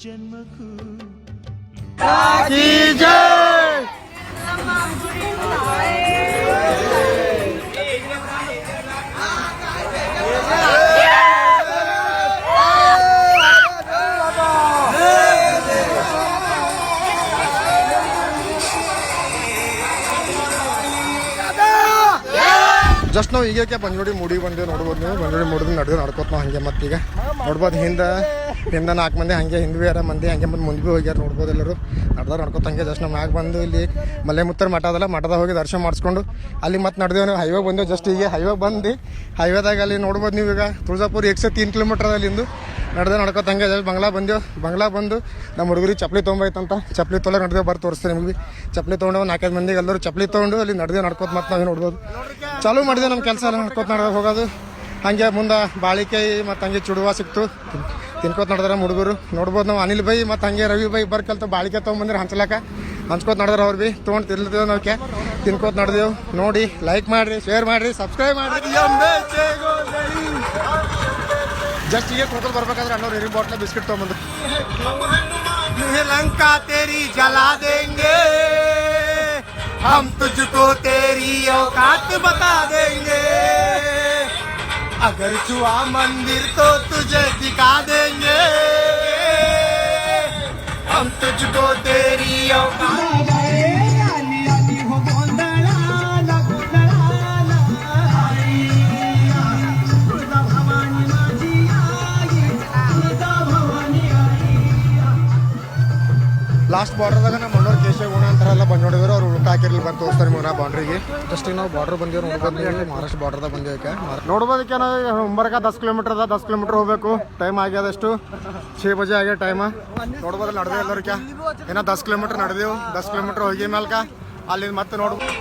ಜನ್ಮಕ್ಕೂ ಜಸ್ಟ್ ನಾವು ಈಗ ಬಂಜೋಡಿ ಮೂಡಿಗೆ ಬಂದೇವೆ ನೋಡ್ಬೋದು. ನೀವು ಬಂಜೋಡಿ ಮೂಡಿದ್ ನಡೆದು ನಡ್ಕೋತ ನಾವು ಹಂಗೆ ಮತ್ತೀಗ ನೋಡ್ಬೋದು. ಹಿಂದೆ 4 ಮಂದಿ ಹಂಗೆ ಹಿಂದೆ ಯಾರ ಮಂದಿ ಹಂಗೆ ಬಂದು ಮುಂದೆ ಹೋಗ್ಯಾರ ನೋಡ್ಬೋದು. ಎಲ್ಲರೂ ನಡ್ಕೋತ ಹಂಗೆ ಜಸ್ಟ್ ನಾವು ಮ್ಯಾಗ ಬಂದು ಇಲ್ಲಿ ಮಲ್ಲೆಮುತ್ತರ ಮಠ ಅದಲ್ಲ, ಮಠದಾಗ ಹೋಗಿ ದರ್ಶನ ಮಾಡಿಸ್ಕೊಂಡು ಅಲ್ಲಿ ಮತ್ತೆ ನಡೆದೇವು. ನಾವು ಹೈವೇಗೆ ಬಂದೇವು. ಜಸ್ಟ್ ಈಗ ಹೈವೇಗೆ ಬಂದು ಹೈವೇದಾಗ ಅಲ್ಲಿ ನೋಡ್ಬೋದು ನೀವು. ಈಗ ತುಳಜಾಪುರ 103 ಕಿಲೋಮೀಟರ್ ಅಲ್ಲಿಂದು ನಡ್ಕೋತ ಹಂಗೆ ಜಸ್ಟ್ ಬಂಗ್ಲಾ ಬಂದೆವು. ಬಂಗ್ಲಾ ಬಂದು ನಮ್ಮ ಹುಡುಗರಿಗೆ ಚಪ್ಪಲಿ ತೊಗೊಂಬೈತಂತ ಚಪ್ಪಲಿ ತೊಗೊಳಕ್ಕೆ ನಡೆದೇವು. ಬರ್ತು ತೋರಿಸ್ತೀನಿ ನಿಮಗೆ. ಚಪ್ಪಲಿ ತೊಗೊಂಡು 4-5 ಮಂದಿಗೆ ಎಲ್ಲರೂ ಚಪ್ಪಲಿ ತೊಗೊಂಡು ಅಲ್ಲಿ ನಡ್ಕೋತ ಮತ್ತೆ ನಾವೇ ನೋಡ್ಬೋದು. ಚಾಲೂ ಮಾಡಿದೆ ನಮ್ಮ ಕೆಲಸ ಎಲ್ಲ ನಡ್ಕೋತ ಹೋಗೋದು. ಹಂಗೆ ಮುಂದೆ ಬಾಳಿಕಾಯಿ ಮತ್ತು ಹಂಗೆ ಚುಡುವ ಸಿಕ್ತು, ತಿನ್ಕೋತ ನಡೆದಾರ ಹುಡುಗರು ನೋಡ್ಬೋದು. ನಾವು ಅನಿಲ್ ಬೈ ಮತ್ತು ಹಂಗೆ ರವಿ ಬೈ ಬರ್ಕಲ್ತ ಬಾಳಿಕಾಯಿ ತೊಗೊಂಬಂದ್ರೆ ಹಂಚ್ಕೋತ ನಡೆದಾರ. ಅವ್ರು ಭೀ ತೊಗೊಂಡು ತಿರ್ಲಿದ್ದೇವೆ. ನಾವಕ್ಕೆ ತಿನ್ಕೋತ ನಡೆದೇವು. ನೋಡಿ, ಲೈಕ್ ಮಾಡಿರಿ, ಶೇರ್ ಮಾಡಿರಿ, ಸಬ್ಸ್ಕ್ರೈಬ್ ಮಾಡಿರಿ. ಜಸ್ಟ್ ಈಗ ಕೂತ್ಕೊಂಡು ಬರ್ಬೇಕಾದ್ರೆ ಅಣ್ಣವ್ರು ಎರಿ ಬಾಟ್ಲ ಬಿಸ್ಕಿಟ್ ತೊಗೊಂಬಂದ್ರು. ಲಂಕಾ ತೇರಿ ಜಲಾ ದೇಂಗೆ हम तुझको तेरी औकात बता देंगे, अगर छुआ मंदिर तो तुझे दिखा देंगे, हम तुझको तेरी औकात. ಲಾಸ್ಟ್ ಬಾರ್ಡರ್ದಾಗ ನಮ್ಮ ಮಣ್ಣೂರು ಕೇಶವಗುಣ ಅಂತಾರೆಲ್ಲ ಬಂದು ನೋಡಿದ್ರು. ಅವ್ರು ಊಟ ಹಾಕಿರ್ಲಿ ಬಂದು ತೋರಿಸ್ತಾರೆ ನಿಮಗೆ ಬಾರ್ಡ್ರಿಗೆ. ಜಸ್ಟ್ ಈಗ ನಾವು ಬಾರ್ಡರ್ ಬಂದೇವು ನೋಡ್ಬೋದು. ಮಹಾರಾಷ್ಟ್ರ ಬಾರ್ಡರ್ದಾಗ ಬಂದೇವಕ್ಕೆ ನೋಡ್ಬೋದಕ್ಕೆ. ನಾವು ಮುಂಬರ್ಕ 10 ಕಿಲೋಮೀಟರ್ ಅದ. 10 ಕಿಲೋಮೀಟರ್ ಹೋಗ್ಬೇಕು. ಟೈಮ್ ಆಗ್ಯದಷ್ಟು 6 ಬಜೆ ಆಗ್ಯದ ಟೈಮ್. ನೋಡ್ಬೋದು ನಡೆದೇವು ಎಲ್ಲರಿಗೆ. ಏನೋ 10 ಕಿಲೋಮೀಟರ್ ನಡೆದೇವು. 10 ಕಿಲೋಮೀಟರ್ ಹೋಗಿ ಮೇಲ್ಕ ಅಲ್ಲಿಂದ ಮತ್ತೆ ನೋಡ್ಬೋದು.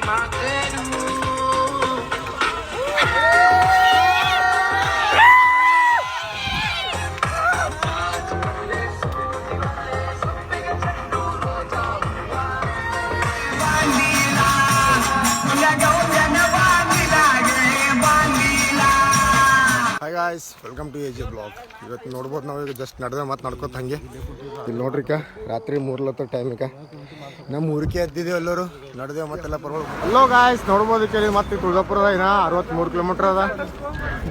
Guys, welcome to AJ blog. ಇವತ್ತು ನೋಡ್ಬೋದು ನಾವು. ಈಗ ಜಸ್ಟ್ ನಡೆದ ಮತ್ತೆ ನಡ್ಕೋತ ಹಂಗೆ ಇಲ್ಲಿ ನೋಡ್ರಿಕ ರಾತ್ರಿ 3 ಟೈಮ್. ಈಗ ನಮ್ಮ ಊರಿಗೆ ಎದ್ದಿದ್ದೇವೆ ಎಲ್ಲರೂ. ನಡೆದೇವು ಮತ್ತೆಲ್ಲ ಪರವಾಗಿ. ಅಲ್ಲೋ ಗಾಯ್ಸ್, ನೋಡ್ಬೋದು ಕೇಳಿ ಮತ್ತೆ ತುಳಜಾಪುರದ ಇನ್ನ 63 ಕಿಲೋಮೀಟರ್ ಅದ.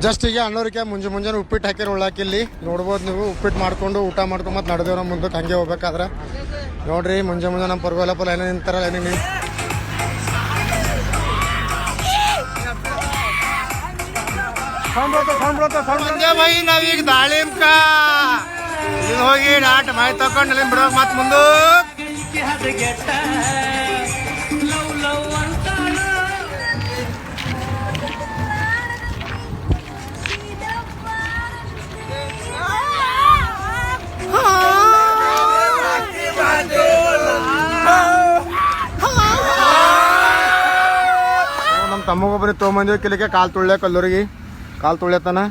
ಜಸ್ಟ್ ಈಗ ಅಣ್ಣವ್ರಿಗೆ ಮುಂಜಾನೆ ಉಪ್ಪಿಟ್ಟು ಹಾಕಿರ ಉಳ್ಳಾಕಿಲ್ಲಿ ನೋಡ್ಬೋದು ನೀವು. ಉಪ್ಪಿಟ್ಟು ಮಾಡ್ಕೊಂಡು ಊಟ ಮಾಡ್ಕೊಂಡು ಮತ್ತೆ ನಡೆದೇವು. ನಮ್ಮ ಮುಂದಕ್ಕೆ ಹಂಗೆ ಹೋಗ್ಬೇಕಾದ್ರೆ ನೋಡ್ರಿ ಮುಂಜಾನೆ ನಮ್ಮ ಪರವಾಗಿಲ್ಲಪ್ಪ ಲೈನ ನಿಂತಾರ. ಲೈನಿಗೆ ಭಾಯಿ ನಾವೀಗ ದಾಳಿಂಕ ಇಲ್ಲಿ ಹೋಗಿ ನಾಟ ಮಾಹಿತಿ ತಕೊಂಡು ಅಲ್ಲಿ ಬಿಡೋಕೆ ಮತ್ತೆ ಮುಂದೆ ನಮ್ಮ ತಮ್ಮಗೊಬ್ಬರಿಗೆ ತೊಗೊಂಬಂದಿವಿ. ಕಿಲಿಕ್ಕೆ ಕಾಲು ತುಳ್ಳೆ ಕಲ್ಲೂರಿಗೆ ಕಾಲು ತುಳಿಯತ್ತಾನ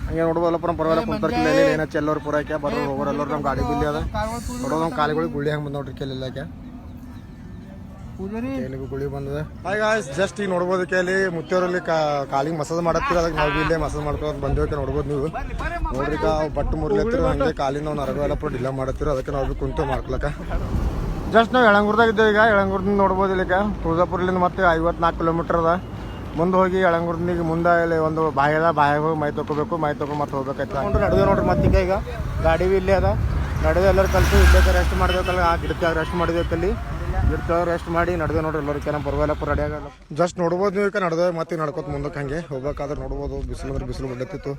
ಹಂಗೆ ನೋಡ್ಬೋದಲ್ಲ. ಪರವಾಗಿಲ್ಲ ಕುಂತರ್ಕಿಲ್ಲ ಏನೋ ಚೆಲ್ಲೋರು ಪೂರೈಕೆ ಬರೋರು ಹೋಗೋರು ಎಲ್ಲರೂ. ನಮ್ಮ ಗಾಡಿ ಬಿಲ್ಲಿ ಅದ ನೋಡೋದು. ನಮ್ಮ ಕಾಲಿಗಳಿಗೆ ಗುಳಿ ಹಂಗೆ ಬಂದು ನೋಡ್ರಿ ಕೆಲಿಲ್ಲಕ್ಕೆ ಕೇಳಿಗೂ ಗುಳಿ ಬಂದದ. ಹಾಯ್ ಗಾಯ್ಸ್, ಜಸ್ಟ್ ಈಗ ನೋಡ್ಬೋದು ಕೇಳಿ ಮುತ್ತಿಯವರಲ್ಲಿ ಕಾಲಿಗೆ ಮಸಾಜ್ ಮಾಡತ್ತೀರ. ಅದಕ್ಕೆ ನಾವು ಇಲ್ಲೇ ಮಸಾಜ್ ಮಾಡ್ಕೊಂಡು ಬಂದೇವಕ್ಕೆ ನೋಡ್ಬೋದು ನೀವು. ನೋಡ್ರಿ ಬಟ್ಟು ಮುರ್ಲತ್ತಿರೋ ಹಂಗೆ ಕಾಲಿನ ನಾವು ನರವೆಲ್ಲ ಪುರ ಡಿಲ್ಲ ಮಾಡತ್ತೀರ. ಅದಕ್ಕೆ ನಾವು ಕುಂತು ಮಾಡ್ಕೊಳಕ ಜಸ್ಟ್ ನಾವು ಯಳಂಗೂರ್ದಾಗ ಇದ್ದೇವೆ. ಈಗ ಯಳಂಗೂರ್ದಿಂದ ನೋಡ್ಬೋದು ಇಲ್ಲಿಕ ತುಳಜಾಪುರಲಿಂದ ಮತ್ತೆ 54 ಕಿಲೋಮೀಟರ್ ಅದ. ಮುಂದೆ ಹೋಗಿ ಯಳಂಗೂರ್ನಿಗೆ ಮುಂದೆ ಇಲ್ಲಿ ಒಂದು ಬಾಯಿ ಅದ. ಬಾಯಿಗೆ ಹೋಗಿ ಮೈ ತೊಗೋಬೇಕು. ಮೈ ತೊಗೊಂಡು ಮತ್ತೆ ಹೋಗ್ಬೇಕಾಯ್ತು. ನಡೆದೇವು ನೋಡ್ರಿ ಮತ್ತೀಗ. ಈಗ ಗಾಡಿ ಬಿ ಇಲ್ಲೇ ಅದ. ನಡೆದು ಎಲ್ಲರೂ ಕಲಿತು ಇಲ್ಲೇ ರೆಸ್ಟ್ ಮಾಡಬೇಕಲ್ಲ. ಆ ಗಿಡಕ್ಕೆ ರೆಸ್ಟ್ ಮಾಡಿದೇವಲ್ಲಿ ಗಿಡಕ್ಕೆ ರೆಸ್ಟ್ ಮಾಡಿ ನಡೆದೇ ನೋಡ್ರಿ ಎಲ್ಲರಿಗೆ. ನಮ್ಮ ಪರವಾಗಿಲ್ಲಪ್ಪ ರೆಡಿ ಆಗಲ್ಲ. ಜಸ್ಟ್ ನೋಡ್ಬೋದು ನೀವು. ಈಗ ನಡೆದೇ ಮತ್ತೆ ನಡ್ಕೋತ ಮುಂದಕ್ಕೆ ಹಂಗೆ ಹೋಗ್ಬೇಕಾದ್ರೆ ನೋಡ್ಬೋದು. ಬಿಸಿಲು ಬಿಡ್ಲತ್ತಿತ್ತು.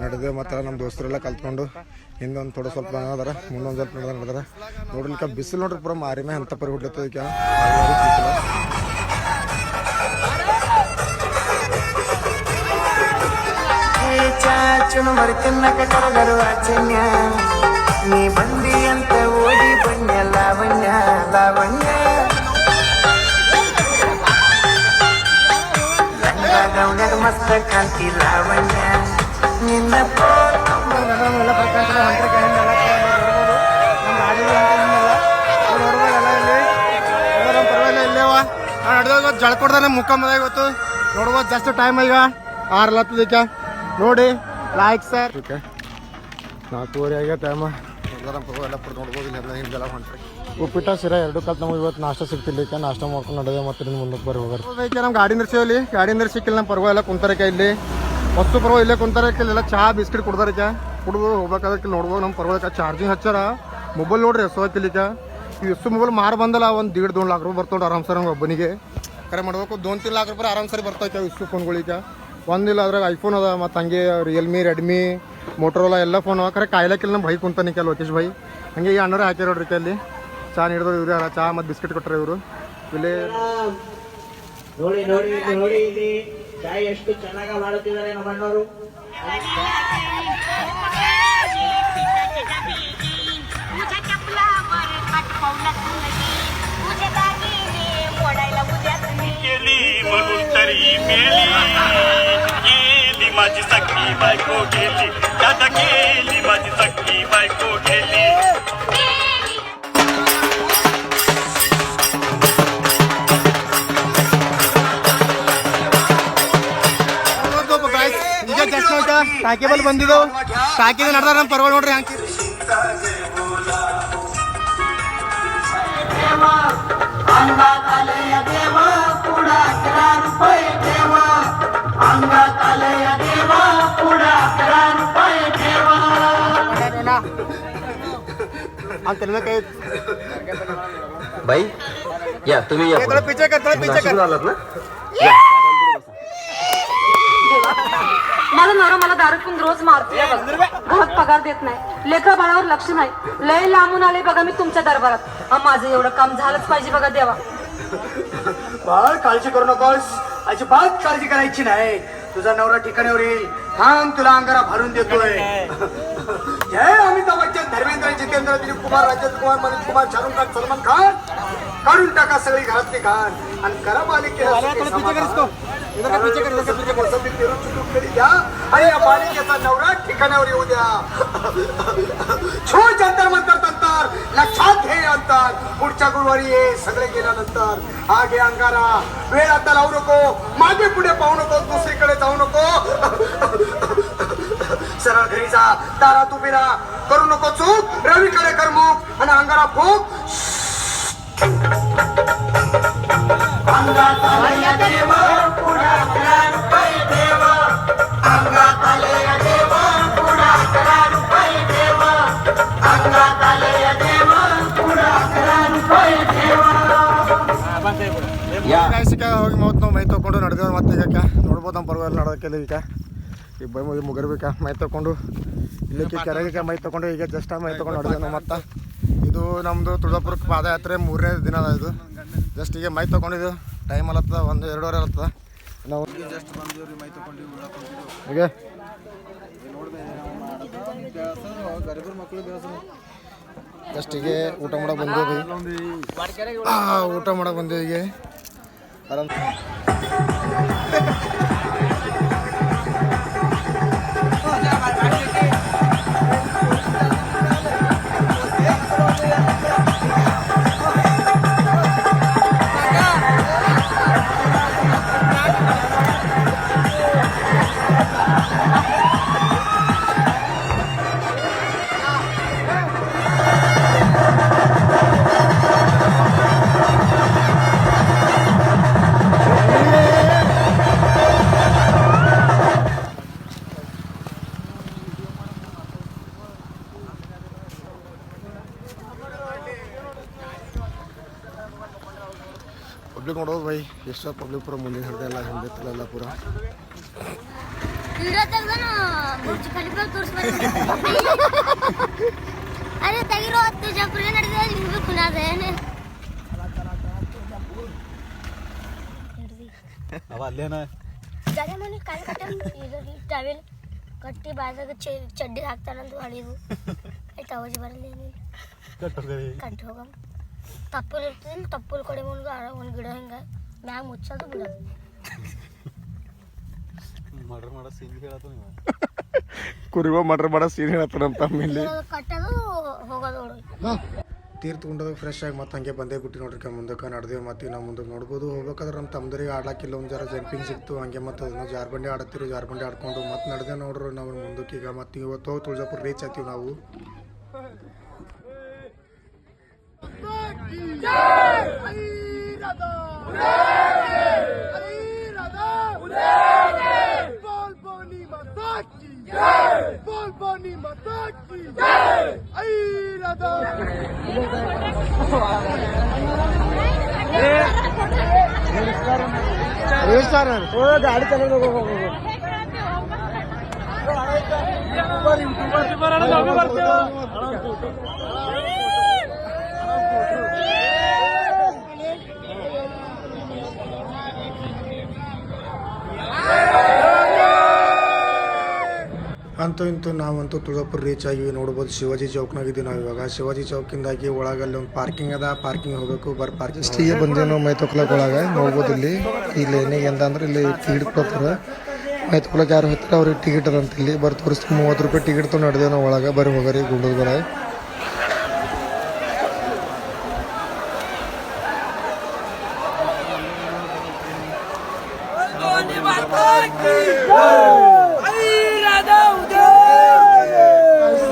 ನಡೆದೇ ಮತ್ತೆ ನಮ್ಮ ದೋಸ್ತರೆಲ್ಲ ಕಲ್ತ್ಕೊಂಡು ಹಿಂದೆ ಒಂದು ಥೋಡೆ ಸ್ವಲ್ಪ ಅದಾರ. ಮುಂದೊಂದು ಸ್ವಲ್ಪ ನಡೆದಾರ ನೋಡ್ಲಿಕ್ಕೆ. ಬಿಸಿಲು ನೋಡ್ರಿ ಪೂರ ಮಾರಿಮೆ ಅಂತ ಪರಿ ಹುಡ್ಲತ್ತದಕ್ಕೆ. ಚಾಚುನು ಮರ್ತಿನ್ನಕ ಕರಗರು ಆಚನ್ಯ ನೀ ಬಂದಿ ಅಂತ ಓಡಿ ಬನ್ಯ ಲಾವಣ್ಯ ಲಾವಣ್ಯ ಗೌನ್ಯಾಗ ಮಸ್ತ ಕಾಂತಿ ಲಾವಣ್ಯ ನಿನ್ನ ಜಳ್ಕೊಡ್ದಾನೆ ಮುಖಂಬದ ಇವತ್ತು ನೋಡ್ಬೋದು. ಜಾಸ್ತಿ ಟೈಮ್ ಈಗ 6 ನೋಡಿ ಲೈಕ್ ಸರ್. 4:30 ಆಗ್ಯ ಟೈಮ. ನಡೆದಾರ ಎಲ್ಲ ಪುರ್ ನೋಡ್ಬೋದು ಇಲ್ಲ ಹಿಂದೆಲ್ಲ ಹೊಂಟ್ರಿ ಉಪ್ಪಿಟ್ಟ ಸಿರಾ ಎರಡು ಕಲ್ತು ನಮಗೆ ಇವತ್ತು ನಾಷ್ಟ ಸಿಗ್ತಿಲ್ಲ ಈಗ ನಾಷ್ಟ ಮಾಡ್ಕೊಂಡು ನಡೆದ ಮತ್ತೆ ಮುಂದಕ್ಕೆ ಬರಿ ಹೋಗೋದು ನಮ್ಮ ಗಾಡಿ ನಿರ್ಸಿವಲ್ಲಿ ಗಾಡಿ ಸಿಕ್ಕಿಲ್ಲ ನಮ್ಮ ಪರ್ವ ಎಲ್ಲ ಕುಂತಾರಕ್ಕೆ ಇಲ್ಲಿ ವಸ್ತು ಪರ್ವ ಇಲ್ಲೇ ಕುಂತಾರಕ್ಕೆ ಇಲ್ಲೆಲ್ಲ ಚಹಾ ಬಿಸ್ಕಿಟ್ ಕುಡ್ದಾರಕ್ಕೆ ಕುಡಿದು ಹೋಗ್ಬೇಕಾದಕ್ಕೆ ನೋಡ್ಬೋದು ನಮ್ಮ ಪರ್ವಕ್ಕೆ ಚಾರ್ಜಿಂಗ್ ಹಚ್ಚಾರ ಮೊಬೈಲ್ ನೋಡ್ರಿ ಎಷ್ಟೋ ಹಾಕಿಲಿಕ್ಕೆ ಇವು ಎಷ್ಟು ಮೊಬೈಲ್ ಮಾರು ಬಂದಲ್ಲ ಒಂದು 1.5-2 ಲಾಖ ರೂಪಾಯಿ ಬರ್ತಾವೆ ಆರಾಮ್ ಸರ್ ಒಬ್ಬನಿಗೆ ಕರೆ ಮಾಡ್ಬೇಕು 2-3 ಲಾಖ ರೂಪಾಯಿ ಆರಾಮ್ ಸರಿ ಬರ್ತಾವೆ ಇಷ್ಟು ಫೋನ್ಗಳಿಗೆ ಒಂದಿಲ್ಲ ಅದ್ರಾಗ ಐಫೋನ್ ಅದ ಮತ್ತು ಹಂಗೆ ರಿಯಲ್ಮಿ ರೆಡ್ಮಿ ಮೋಟ್ರೋಲಾ ಎಲ್ಲ ಫೋನ್ ಅವ ಕರೆ ಕಾಯ್ಲಕ್ಕಿಲ್ಲ ನಮ್ಮ ಭೈ ಕುಂತಾನೆ ಕೆಲ ಲೋಕೇಶ್ ಭೈ ಹಂಗೆ ಈ ಅಣ್ಣರೇ ಹಾಕ್ಯಾರ ನೋಡ್ರಿ ಅಲ್ಲಿ ಚಹಾ ನೀಡಿದ್ರು ಇವ್ರು ಯಾರ ಚಹಾ ಮತ್ತು ಬಿಸ್ಕಿಟ್ ಕೊಟ್ಟರೆ ಇವರು ಇಲ್ಲೇ ನೋಡಿ ನೋಡಿ ನೋಡಿ ಇಲ್ಲಿ ಚಾಯ್ ಎಷ್ಟು ಚೆನ್ನಾಗಿ ಮಾಡುತ್ತಿದ್ದಾರೆ ನಮ್ಮ ಅಣ್ಣವರು. गेली म्हणून तरी मेली गेली माझी सखी बायको गेली दादा गेली माझी सखी बायको गेली ಈಗ ಜಸ್ಟ್ ಆಯ್ತಾ ಟಾಕಿ ಬಲ್ ಬಂದಿದ್ದು ಟಾಕಿದ ನಡೆದಾರ ನಮ್ಮ ಪರ್ವ ನೋಡ್ರಿ ಹಂಗೆ बाई या तुम्ही या पुढे. पिचे कर नाशिकहून आलात ना माझा नवरा मला दारू पिऊन रोज मारतोय घरात पगार देत नाही लेकरा बाळावर लक्ष नाही लय लांबून आले बघा मी तुमच्या दरबारात माझं एवढं काम झालंच पाहिजे बघा देवा बाळ काळजी करू नकोस अजिबात काळजी करायची नाही तुझा नवरा ठिकाणावर येईल थांब तुला अंगारा भरून देतोय जय अमिताभ बच्चन धर्मेंद्र जितेंद्र दिलीप कुमार राजेश कुमार मनीष कुमार शाहरुख खान सलमान खान काढून टाका सगळी घरातली घाण आणि करा मालिकेला द्या आणि या मालिकेचा नवरा ठिकाणावर येऊ द्या छो जंतर मंतर तंतर लक्षात घे अंतर पुढच्या गुरुवारी ये सगळे गेल्यानंतर हा घे अंगारा वेळ आता लावू नको मागे पुढे पाहू नको दुसरीकडे जाऊ नको सरळ घरी जा दारात उभी राहा करू नको चूक रवीकडे कर मुख आणि अंगारा फूक अंगात आले देव पुढाकार पै देव अंगात आले देव पुढाकार पै देव अंगात आले देव पुढाकार पै देव ಸಿಕ್ಕ ಹೋಗಿ ನಾವು ಮೈ ತೊಗೊಂಡು ನಡೆದೇವ್ರು ಮತ್ತೆ ಈಗ ನೋಡ್ಬೋದು ನಮ್ಮ ಪರ್ವ ಎಲ್ಲ ನಡೆದಕ್ಕೆಲ್ಲ ಈಗ ಈಗ ಬೈ ಮುಗಿರ್ಬೇಕಾ ಮೈ ತೊಗೊಂಡು ಇಲ್ಲಕ್ಕೆ ಕೆರೆಗೆ ಮೈ ತೊಗೊಂಡು ಈಗ ಜಸ್ಟ್ ಮೈ ತೊಗೊಂಡು ನಡೆದೇವು ನಾವು ಮತ್ತೆ ಇದು ನಮ್ಮದು ತುಳಜಾಪುರಕ್ಕೆ ಪಾದಯಾತ್ರೆ 3ನೇ ದಿನ ಅದ ಇದು ಜಸ್ಟ್ ಈಗ ಮೈ ತೊಗೊಂಡಿದ್ದು ಟೈಮ್ ಅಲ್ಲತ್ತದ 1-2 ಅಲ್ಲತ್ತದ ನಾವು ಜಸ್ಟ್ ಬಂದಿವ್ರಿ ಮೈ ತೊಗೊಂಡು ಹೀಗೆ ಜಸ್ಟ್ ಹೀಗೆ ಊಟ ಮಾಡಕ್ಕೆ ಬಂದೇವಿ ಊಟ ಮಾಡಕ್ಕೆ ಬಂದೇವಿ ಹೀಗೆ ಆರಾಮ್ पब्लिक ನೋಡೋದು ಬೈ ಎಷ್ಟು ಪಬ್ಲಿಕ್ ಪೂರ ಮುಂದೆ ಹಿಡ್ದೆಲ್ಲ ಹಿಂದೆಲ್ಲ ಪೂರ ವಿಡಿಯೋ ತೆಗೆದನು ಬುರ್ಜ್ ಖಲೀಫಾ ತೋರಿಸ್ಬೇಕು ಅರೆ ತೆಗಿರೋ ತುಜಾಪುರ ನಡೆದ ನಿಮಗೆ ಕುನಾದೇನೆ ಅವ ಅಲ್ಲೇನ ಜಾಗ ಮನೆ ಕಾಲ್ ಕಟ್ಟ ಇದು ಟವೆಲ್ ಕಟ್ಟಿ ಬಾದಾಗ ಚಡ್ಡಿ ಹಾಕ್ತಾರಂತ ಹಳಿದು ಆಯ್ತು ಅವಾಜ್ ಬರಲ್ಲ ಕಟ್ಟಿ ಹೋಗಮ್ ತಪ್ಪಲ್ ಇರ್ತದಿಲ್ಲ ತಪ್ಪಲ್ ಕಡೆ ಒಂದು ಗಿಡ ಹಿಂಗೆ ಮ್ಯಾಗ ಮುಚ್ಚೋದು ಬಿಡೋದು ಮರ್ಡರ್ ಮಾಡೋ ಸೀನ್ ಹೇಳತ್ತು ನೀವು ಕುರಿಗೋ ಮರ್ಡರ್ ಮಾಡೋ ಸೀನ್ ಹೇಳತ್ತ ನಮ್ಮ ತಮ್ಮಲ್ಲಿ ಕಟ್ಟೋದು ಹೋಗೋದು ತೀರ್ಥ ಉಂಡೋದು ಫ್ರೆಶ್ ಆಗಿ ಮತ್ತೆ ಹಂಗೆ ಬಂದೇ ಬಿಟ್ಟು ನೋಡ್ರಿ ಮುಂದಕ್ಕೆ ನಡೆದೇವು ಮತ್ತೆ ನಾವು ಮುಂದಕ್ಕೆ ನೋಡ್ಬೋದು ಹೋಗ್ಬೇಕಾದ್ರೆ ನಮ್ಮ ತಮ್ಮದರಿಗೆ ಆಡ್ಲಾಕಿಲ್ಲ ಒಂದು ಜರ ಜಂಪಿಂಗ್ ಸಿಕ್ತು ಹಂಗೆ ಮತ್ತು ಅದನ್ನು ಜಾರ್ಬಂಡಿ ಆಡತ್ತೀರಿ ಜಾರ್ಬಂಡಿ ಆಡ್ಕೊಂಡು ಮತ್ತೆ ನಡೆದೇ ನೋಡ್ರಿ ನಾವು ಮುಂದಕ್ಕೆ ಈಗ ಮತ್ತೆ ಇವತ್ತು ತುಳಜಾಪುರ ರೀಚ್ ಆಯ್ತೀವಿ ನಾವು गाडी चालू ಅಂತೂ ಇಂತೂ ನಾವಂತೂ ತುಳಜಾಪುರ ರೀಚ್ ಆಗಿವಿ. ನೋಡ್ಬೋದು ಶಿವಾಜಿ ಚೌಕ್ನಾಗಿದ್ದೀವಿ ನಾವು ಇವಾಗ. ಶಿವಾಜಿ ಚೌಕಿಂದಾಗಿ ಒಳಗಲ್ಲಿ ಒಂದು ಪಾರ್ಕಿಂಗ್ ಅದ, ಪಾರ್ಕಿಂಗ್ ಹೋಗಬೇಕು. ಪಾರ್ಕಿಂಗ್ ಸ್ಟೀಗೆ ಬಂದೇವು ನಾವು ಮೈ ತೊಕ್ಲಕ್ ಒಳಗೆ. ನೋಡ್ಬೋದು ಇಲ್ಲಿ ಏನಿಗೆ ಅಂದ್ರೆ ಇಲ್ಲಿ ಟಿಕೆಟ್ ಕೊಡ್ತಾರೆ. ಮೈ ತೊಕ್ಲಕ್ ಯಾರು ಹೋಗ್ತಾರೆ ಅವ್ರಿಗೆ ಟಿಕೆಟ್ ಅದಂತ ಇಲ್ಲಿ ಬರ್ ತೋರಿಸ್ತೀವಿ. 30 ರೂಪಾಯಿ ಟಿಕೆಟ್ ತೊಗೊಂಡು ನಡೆದೇವು ನಾವು ಒಳಗೆ. ಬರೀ ಹೋಗರಿ ಗುಂಡದ ಬರ.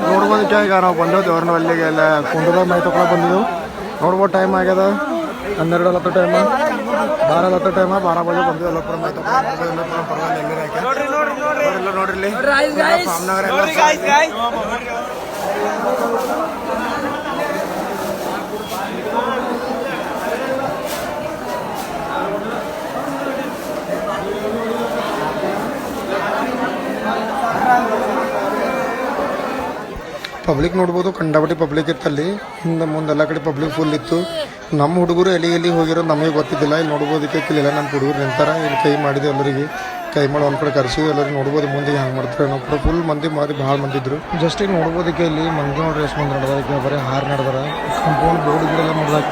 ನೋಡ್ಬೋದಕ್ಕೆ ಈಗ ನಾವು ಬಂದೆವು ದೇವ್ರನ್ನ ಅಲ್ಲಿಗೆ ಎಲ್ಲ ಕುಂಡದ ಮೈ ತೊಗೊಳಕ್ ಬಂದಿದ್ದೆವು. ನೋಡ್ಬೋದು ಟೈಮ್ ಆಗ್ಯದ 12 ಟೈಮ್ 12 ಟೈಮ್ 12 ಬಜೆ ಬಂದಿದ್ದು. ಎಲ್ಲ ಮೈ ನೋಡ್ರಿ ಪಬ್ಲಿಕ್ ನೋಡ್ಬೋದು. ಕಂಡಾಪಟ್ಟಿ ಪಬ್ಲಿಕ್ ಇತ್ತಲ್ಲಿ. ಹಿಂದೆ ಮುಂದೆ ಎಲ್ಲ ಕಡೆ ಪಬ್ಲಿಕ್ ಫುಲ್ ಇತ್ತು. ನಮ್ಮ ಹುಡುಗರು ಎಲ್ಲಿ ಹೋಗಿರೋದು ನಮಗೆ ಗೊತ್ತಿದ್ದಿಲ್ಲ. ಇಲ್ಲಿ ನೋಡ್ಬೋದಕ್ಕೆ ಇಲ್ಲ ನಮ್ಮ ಹುಡುಗರು ನಿಂತಾರ. ಇಲ್ಲಿ ಕೈ ಮಾಡಿದೆ ಎಲ್ಲರಿಗೆ. ಕೈ ಮಾಡಿ ಒಂದು ಕಡೆ ಕರೆಸಿದ್ವಿ. ಎಲ್ಲರಿಗೆ ನೋಡ್ಬೋದು ಮುಂದೆ ಹಂಗೆ ಮಾಡ್ತಾರೆ. ನಾವು ಕೂಡ ಫುಲ್ ಮಂದಿ ಭಾಳ ಮಂದಿ ಇದ್ರು. ಜಸ್ಟ್ ಈಗ ನೋಡ್ಬೋದಕ್ಕೆ ಇಲ್ಲಿ ಮಂದಿ ನೋಡ್ರಿ ಎಷ್ಟು ಮಂದಿ ನಡೆದಾರ. ಬರೀ ಹಾರು ನಡೆದಾರ. ಕಂಪೌಂಡ್ ಬೋರ್ಡ್ ಗಿಡ ಎಲ್ಲ ಮಾಡ್ದಾಕ.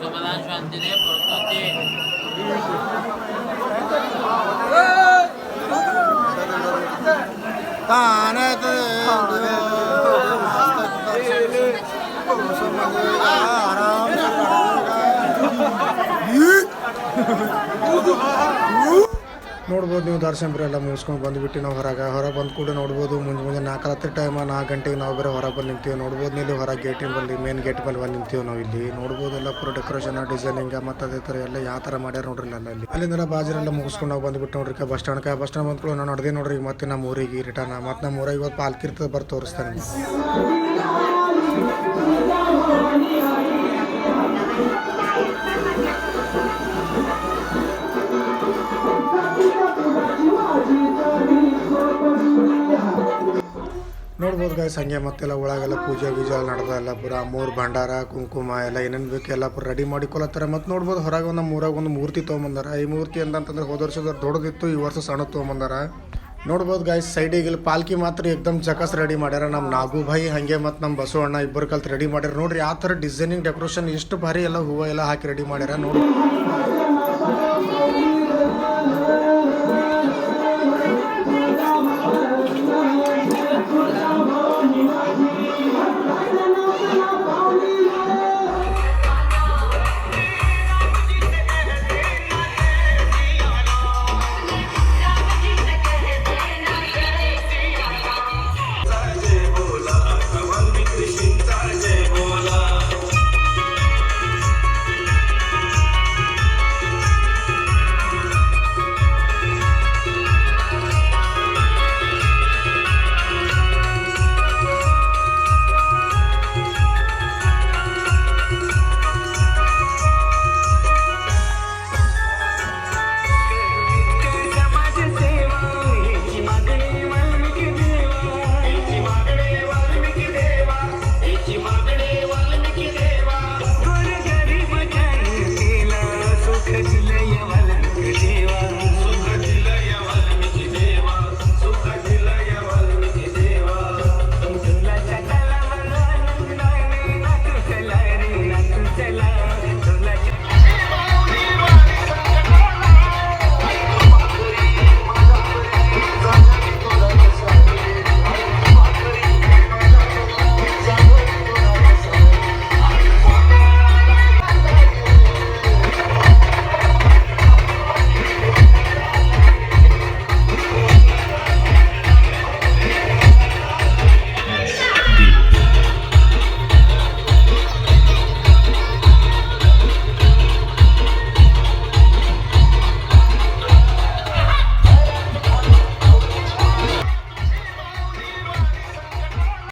समाधान शांती दे ನೋಡ್ಬೋದು ನೀವು ದರ್ಶನ ಎಲ್ಲ ಮುಗಿಸ್ಕೊಂಡು ಬಂದುಬಿಟ್ಟು ನಾವು ಹೊರಗೆ ಬಂದು ಕೂಡ ನೋಡ್ಬೋದು ಮುಂಜಾನೆ 4 ಟೈಮ್ 4 ಗಂಟೆಗೆ ನಾವು ಬೇರೆ ಹೊರಗೆ ಬಂದು ನಿಂತೀವಿ. ನೋಡ್ಬೋದು ಇಲ್ಲಿ ಹೊರಗೆ ಗೇಟಿನ ಬಲ್ಲಿ ಮೇನ್ ಗೇಟ್ ಬಲ್ಲಿ ಬಂದು ನಿಂತೀವಿ ನಾವು ಇಲ್ಲಿ. ನೋಡ್ಬೋದು ಎಲ್ಲ ಪೂರ ಡೆಕೋರೇಷನ್ ಡಿಸೈನಿಂಗ್ ಮತ್ತು ಅದೇ ಥರ ಎಲ್ಲ ಯಾವ ಥರ ಮಾಡ್ಯಾರ ನೋಡ್ರಿ ಎಲ್ಲ ಅಲ್ಲಿ. ಅಲ್ಲಿಂದ ಬಾಜರೆಲ್ಲ ಮುಗಿಸ್ಕೊಂಡು ನಾವು ಬಂದುಬಿಟ್ಟು ನೋಡ್ರಿ ಬಸ್ ಸ್ಟ್ಯಾಂಡ್ ಬಂದ್ಕೊಂಡು ನಾವು ನಡೆದೇ ನೋಡ್ರಿ ಮತ್ತೆ ನಮ್ಮ ಊರಿಗೆ ರಿಟರ್ನ್. ಮತ್ತು ನಮ್ಮ ಊರಿಗೆ ಇವತ್ತು ಪಾಲ್ಕಿ ಇರ್ತದೆ ಬರ್ದು ತೋರಿಸ್ತಾನೆ. ನೋಡ್ಬೋದು ಗಾಯ್ಸ್ ಹಂಗೆ ಮತ್ತೆಲ್ಲ ಒಳಗೆಲ್ಲ ಪೂಜೆ ಗೀಜೆ ನಡೆದಲ್ಲ ಪೂರ ಮೂರು ಭಂಡಾರ ಕುಂಕುಮ ಎಲ್ಲ ಏನೇನು ಬೇಕು ಎಲ್ಲ ಪೂರ ರೆಡಿ ಮಾಡಿಕೊಳತ್ತಾರೆ. ಮತ್ತು ನೋಡ್ಬೋದು ಹೊರಗೆ ಒಂದು ಮೂರಾಗ ಒಂದು ಮೂರ್ತಿ ತೊಗೊಂಬಂದಾರ. ಈ ಮೂರ್ತಿ ಅಂತಂದ್ರೆ ಹೋದ ವರ್ಷದ ದೊಡ್ಡದಿತ್ತು, ಈ ವರ್ಷ ಸಣ್ಣ ತೊಗೊಂಬಂದಾರ. ನೋಡ್ಬೋದು ಗಾಯ್ಸ್ ಸೈಡಿಗೆ ಇಲ್ಲಿ ಪಾಲ್ಕಿ ಮಾತ್ರ ಏಕ್ದಮ್ ಜಕಸ್ ರೆಡಿ ಮಾಡ್ಯಾರ. ನಮ್ಮ ನಾಗು ಭಾಯಿ ಹಾಗೆ ಮತ್ತು ನಮ್ಮ ಬಸವಣ್ಣ ಇಬ್ಬರು ಕಲ್ತು ರೆಡಿ ಮಾಡ್ಯಾರ. ನೋಡ್ರಿ ಯಾವ ಥರ ಡಿಸೈನಿಂಗ್ ಡೆಕೋರೇಷನ್ ಎಷ್ಟು ಭಾರಿ ಎಲ್ಲ ಹೂವು ಎಲ್ಲ ಹಾಕಿ ರೆಡಿ ಮಾಡ್ಯಾರ ನೋಡಿ.